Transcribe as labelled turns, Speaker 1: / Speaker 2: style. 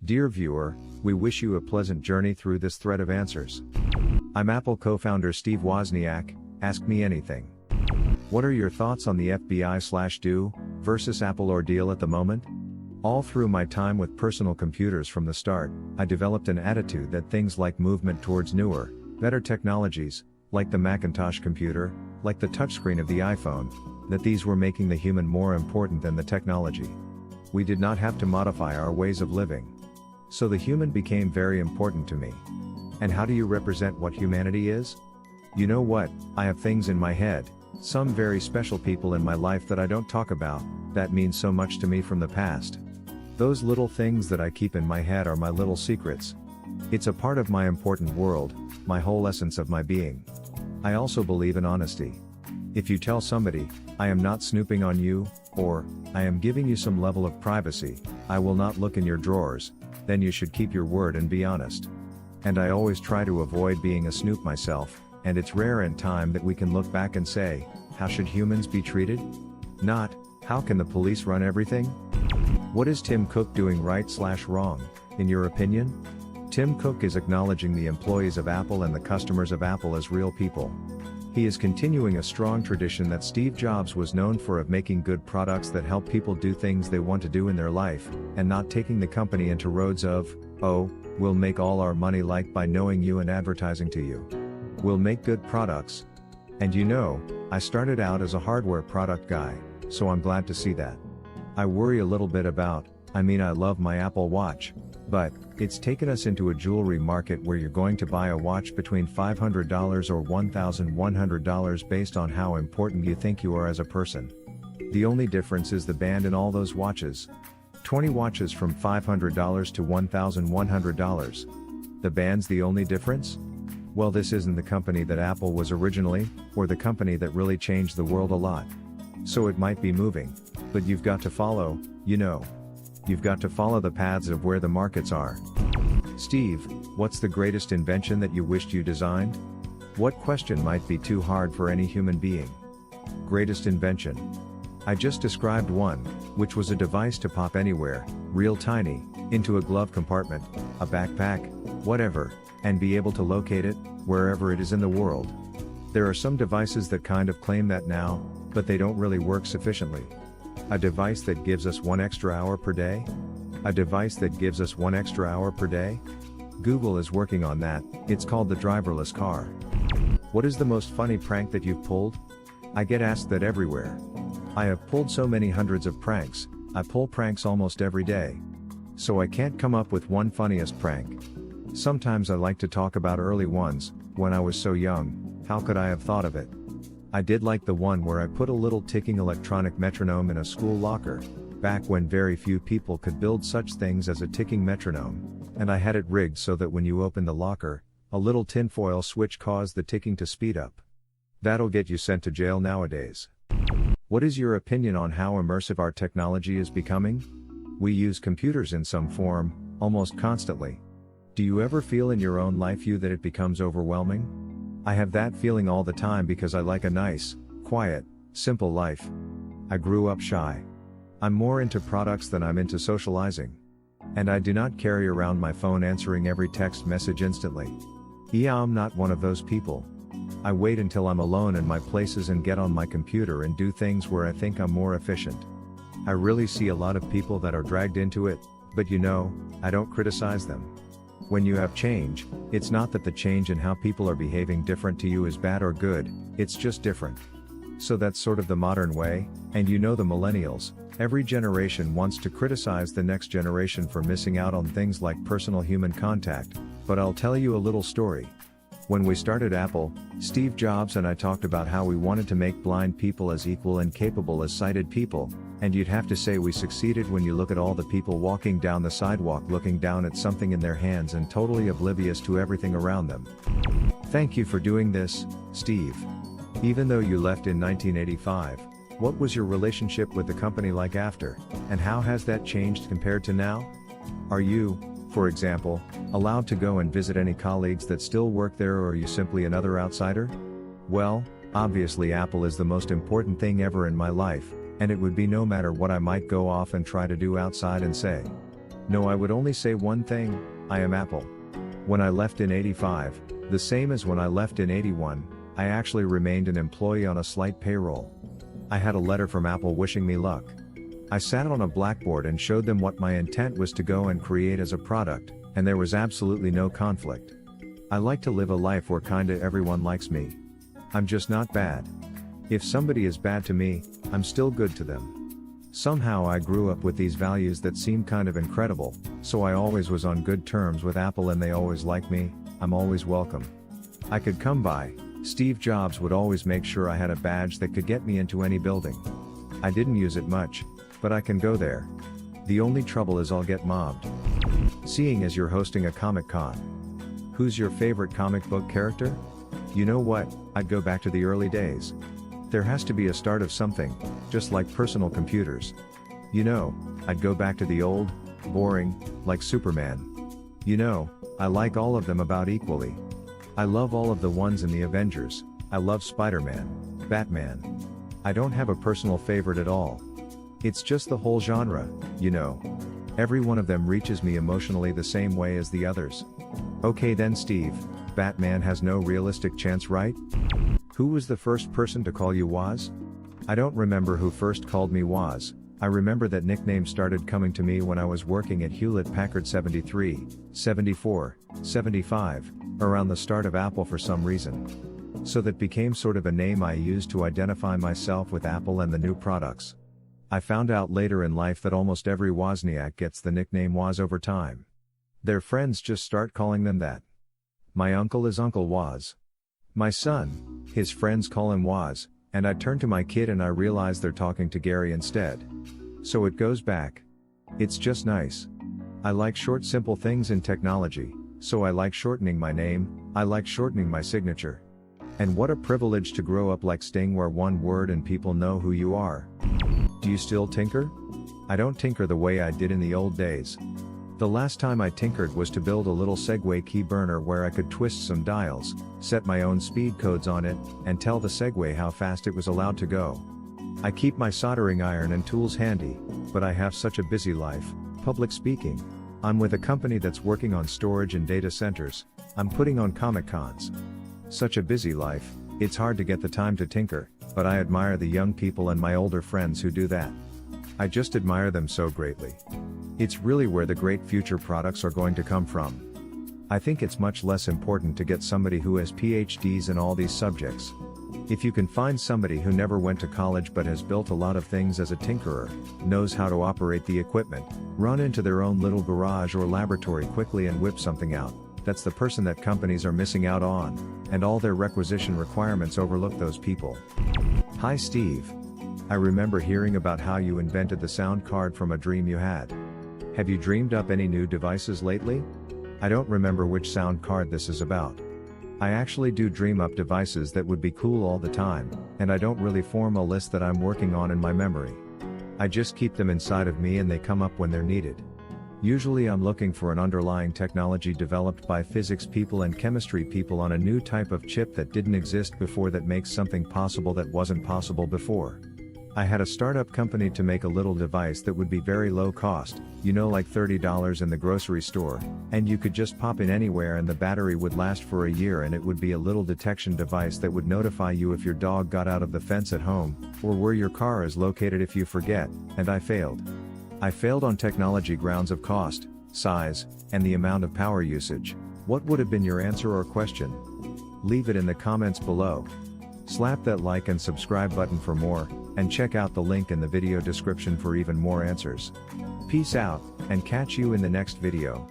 Speaker 1: Dear viewer, we wish you a pleasant journey through this thread of answers. I'm Apple co-founder Stewe Wozniak. Ask me anything. What are your thoughts on the FBI/Stewe versus Apple ordeal at the moment? All through my time with personal computers from the start, I developed an attitude that things like movement towards newer, better technologies, like the Macintosh computer, like the touchscreen of the iPhone, that these were making the human more important than the technology. We did not have to modify our ways of living. So the human became very important to me. And how do you represent what humanity is? You know what, I have things in my head, some very special people in my life that I don't talk about, that mean so much to me from the past. Those little things that I keep in my head are my little secrets. It's a part of my important world, my whole essence of my being. I also believe in honesty. If you tell somebody, I am not snooping on you, or, I am giving you some level of privacy, I will not look in your drawers, then you should keep your word and be honest. And I always try to avoid being a snoop myself, and it's rare in time that we can look back and say, how should humans be treated? Not, how can the police run everything? What is Tim Cook doing right/wrong, in your opinion? Tim Cook is acknowledging the employees of Apple and the customers of Apple as real people. He is continuing a strong tradition that Steve Jobs was known for of making good products that help people do things they want to do in their life, and not taking the company into roads of, oh, we'll make all our money like by knowing you and advertising to you. We'll make good products. And you know, I started out as a hardware product guy, so I'm glad to see that. I worry a little bit about, I love my Apple Watch, but it's taken us into a jewelry market where you're going to buy a watch between $500 or $1,100 based on how important you think you are as a person. The only difference is the band in all those watches. 20 watches from $500 to $1,100. The band's the only difference? Well, this isn't the company that Apple was originally, or the company that really changed the world a lot. So it might be moving, but you've got to follow, You've got to follow the paths of where the markets are. Steve, what's the greatest invention that you wished you designed? What question might be too hard for any human being? Greatest invention. I just described one, which was a device to pop anywhere, real tiny, into a glove compartment, a backpack, whatever, and be able to locate it, wherever it is in the world. There are some devices that kind of claim that now, but they don't really work sufficiently. A device that gives us 1 extra hour per day? A device that gives us 1 extra hour per day? Google is working on that, it's called the driverless car. What is the most funny prank that you've pulled? I get asked that everywhere. I have pulled so many hundreds of pranks, I pull pranks almost every day. So I can't come up with one funniest prank. Sometimes I like to talk about early ones, when I was so young, how could I have thought of it? I did like the one where I put a little ticking electronic metronome in a school locker, back when very few people could build such things as a ticking metronome, and I had it rigged so that when you open the locker, a little tinfoil switch caused the ticking to speed up. That'll get you sent to jail nowadays. What is your opinion on how immersive our technology is becoming? We use computers in some form, almost constantly. Do you ever feel in your own life that it becomes overwhelming? I have that feeling all the time because I like a nice, quiet, simple life. I grew up shy. I'm more into products than I'm into socializing. And I do not carry around my phone answering every text message instantly. I'm not one of those people. I wait until I'm alone in my places and get on my computer and do things where I think I'm more efficient. I really see a lot of people that are dragged into it, but I don't criticize them. When you have change, it's not that the change in how people are behaving different to you is bad or good, it's just different. So that's sort of the modern way, and the millennials, every generation wants to criticize the next generation for missing out on things like personal human contact, but I'll tell you a little story. When we started Apple, Steve Jobs and I talked about how we wanted to make blind people as equal and capable as sighted people, and you'd have to say we succeeded when you look at all the people walking down the sidewalk looking down at something in their hands and totally oblivious to everything around them. Thank you for doing this, Steve. Even though you left in 1985, what was your relationship with the company like after, and how has that changed compared to now? Are you, for example, allowed to go and visit any colleagues that still work there, or are you simply another outsider? Well, obviously Apple is the most important thing ever in my life, and it would be no matter what I might go off and try to do outside and say. No, I would only say one thing, I am Apple. When I left in 85, the same as when I left in 81, I actually remained an employee on a slight payroll. I had a letter from Apple wishing me luck. I sat on a blackboard and showed them what my intent was to go and create as a product, and there was absolutely no conflict. I like to live a life where kinda everyone likes me. I'm just not bad. If somebody is bad to me, I'm still good to them. Somehow I grew up with these values that seem kind of incredible, so I always was on good terms with Apple and they always like me, I'm always welcome. I could come by, Steve Jobs would always make sure I had a badge that could get me into any building. I didn't use it much, but I can go there. The only trouble is I'll get mobbed. Seeing as you're hosting a Comic Con. Who's your favorite comic book character? You know what, I'd go back to the early days. There has to be a start of something, just like personal computers. You know, I'd go back to the old, boring, like Superman. You know, I like all of them about equally. I love all of the ones in the Avengers, I love Spider-Man, Batman. I don't have a personal favorite at all. It's just the whole genre, you know. Every one of them reaches me emotionally the same way as the others. Okay then Steve, Batman has no realistic chance, right? Who was the first person to call you Woz? I don't remember who first called me Woz. I remember that nickname started coming to me when I was working at Hewlett-Packard 73, 74, 75, around the start of Apple for some reason. So that became sort of a name I used to identify myself with Apple and the new products. I found out later in life that almost every Wozniak gets the nickname Woz over time. Their friends just start calling them that. My uncle is Uncle Woz. My son, his friends call him Woz, and I turn to my kid and I realize they're talking to Gary instead. So it goes back. It's just nice. I like short simple things in technology, so I like shortening my name, I like shortening my signature. And what a privilege to grow up like Sting where one word and people know who you are. Do you still tinker? I don't tinker the way I did in the old days. The last time I tinkered was to build a little Segway key burner where I could twist some dials, set my own speed codes on it, and tell the Segway how fast it was allowed to go. I keep my soldering iron and tools handy, but I have such a busy life. Public speaking. I'm with a company that's working on storage and data centers. I'm putting on Comic Cons. Such a busy life, it's hard to get the time to tinker, but I admire the young people and my older friends who do that. I just admire them so greatly. It's really where the great future products are going to come from. I think it's much less important to get somebody who has PhDs in all these subjects. If you can find somebody who never went to college but has built a lot of things as a tinkerer, knows how to operate the equipment, run into their own little garage or laboratory quickly and whip something out, that's the person that companies are missing out on, and all their requisition requirements overlook those people. Hi Steve. I remember hearing about how you invented the sound card from a dream you had. Have you dreamed up any new devices lately? I don't remember which sound card this is about. I actually do dream up devices that would be cool all the time, and I don't really form a list that I'm working on in my memory. I just keep them inside of me and they come up when they're needed. Usually I'm looking for an underlying technology developed by physics people and chemistry people on a new type of chip that didn't exist before that makes something possible that wasn't possible before. I had a startup company to make a little device that would be very low cost, you know, like $30 in the grocery store, and you could just pop in anywhere and the battery would last for a year, and it would be a little detection device that would notify you if your dog got out of the fence at home, or where your car is located if you forget, and I failed. I failed on technology grounds of cost, size, and the amount of power usage. What would have been your answer or question? Leave it in the comments below. Slap that like and subscribe button for more, and check out the link in the video description for even more answers. Peace out, and catch you in the next video.